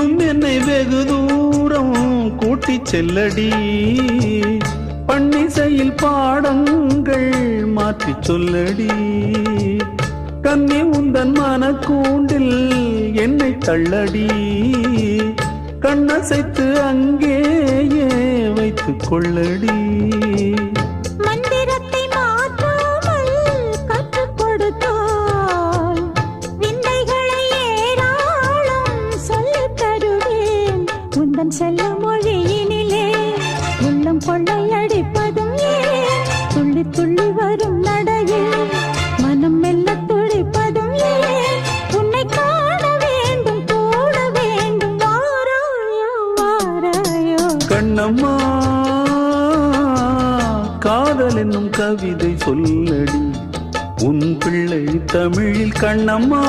இன்னும் என்னை வெகு தூரம் கூட்டிச் செல்லடி, பன்னிசையில் பாடங்கள் மாற்றிச் சொல்லடி. கன்னி உந்தன் மனக்கூண்டில் என்னை தள்ளடி, கண்ணசைத்து அங்கேயே வைத்துக் கொள்ளடி. மந்திரத்தை மாற்றாமல் கற்றுக் கொடுத்தால் விந்தைகளை ஏராளம் சொல்லித் தருவேன். உந்தன் செல்ல மொழியினிலே உள்ளம் கொள்ளையடிப்பதும் ஏன், துள்ளி துள்ளி வரும் நடையில் மனம் மெல்ல துடிப்பதும் ஏன். உன்னை காண வேண்டும் கூட வேண்டும், வாராயோ வாராயோ. கண்ணம்மா காதல் என்னும் கவிதை சொல்லடி, உன் பிள்ளை தமிழில் கண்ணம்மா.